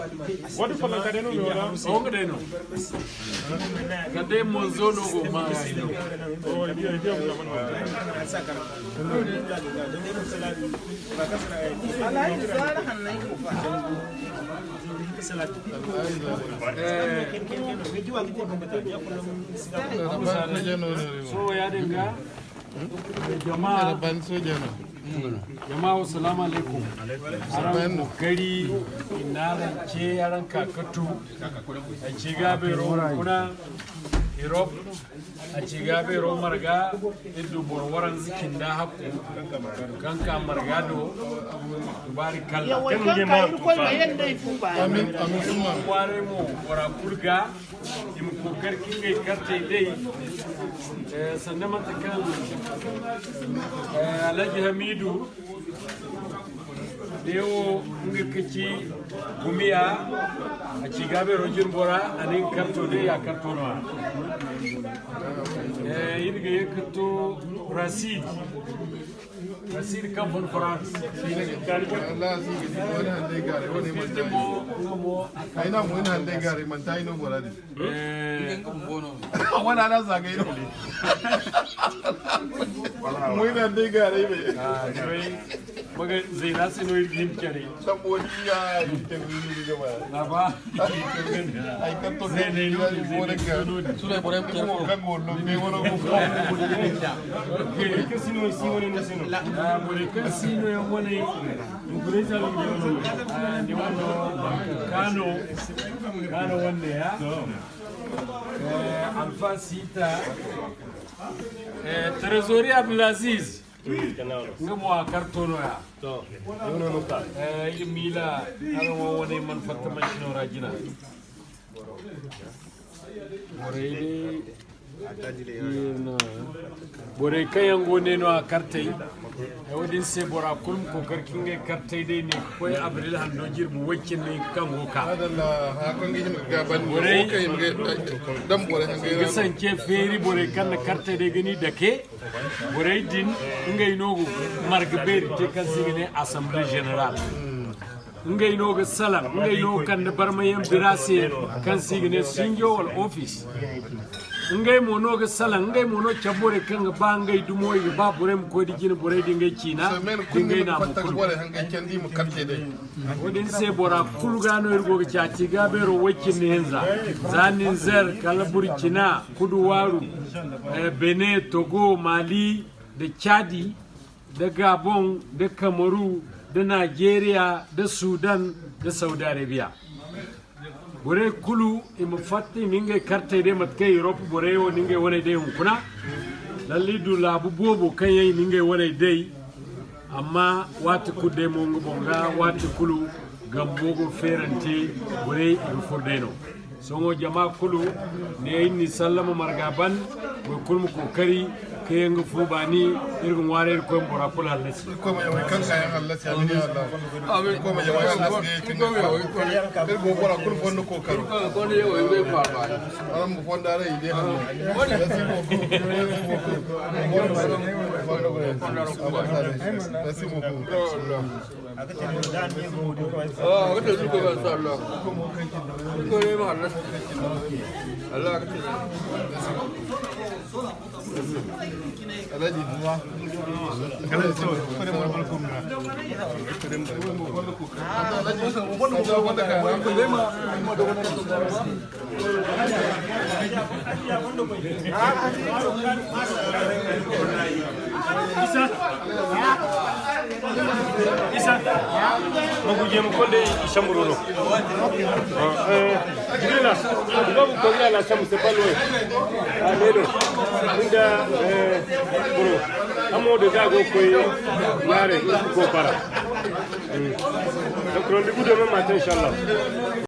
What for the Cadeno? Ongdeno. Kade Monzono go ma. Oh, so ya dinga jama'a jama'a assalamu alaikum aran kokari inaran ce yaran kakatu a ci gabe kuna Europe a ci gabe marga idu borwaran zikin da haku kanka margado barikalla amin kware mu wara kurga im kokar kingai karte dai sannan matakan Alhaji Hamidu Dewo ngirkici gumiya a ci gabe rojin bora anin karto dai ya karto no yinga yakato Rasid come from France. Casino è buona impresa di Cano wanne Alfa Sita Tresoria Abdulaziz ngamo a kartono ya mila aro wone man fatta machino rajina bore kayan gone no a kartai e wadin se bora kulum ko karkin ga kartai dai ne koy abril hando jirbu wacce ne kan hoka adalla ha kan gijin gaban bore kai dan bore han ga gisan ke feri bore kan kartai dai gani da ke bore din ngai nogo margberi te kan sigine assemblée générale ngai nogo salam ngai no kan barmayam birase kan sigine sinjo wal office ngai mono ga salan ngai mono chabore kan ba ngai dumo yi ba burem ko di gina bore di ngai cina ngai na mu kul bore han ga kendi mu karte dai wodin se bora kul gano irgo ga chaci ga bero wakin ne henza zanin zer kala burkina kudu waru Benin Togo Mali da Chadi da Gabon da Kamaru da Nigeria da Sudan da Saudi Arabia bore kulu im fatti minge carte de matke Europe bore o ninge wone de hunkuna lalli du labu bobo kanyai ninge wone de amma wati kudde mo ngobonga wati kulu gambogo ferante bore im fordeno songo jama kulu ne ni sallama margaban ko kulmu kokari kayen fubani irgun ware ko mbora kula lesi ko ma yawa kan kayan Allah ya mini Allah amin ko ma yawa Allah ya tin ko irgo bora kul fondo ko karo ko ne yawa be fa ba am fonda rai de ha merci beaucoup Allah Alaji duwa kana so kore mo bol ko na kore mo bol ko alaji so bol ko wanda ka ko le ma mo do na so Isa maguje mu kolle ishamburuno Grila babu ko la shamu se palo alelo inda bro amo de dago ko yare ko para donc ronde gudo ma inshallah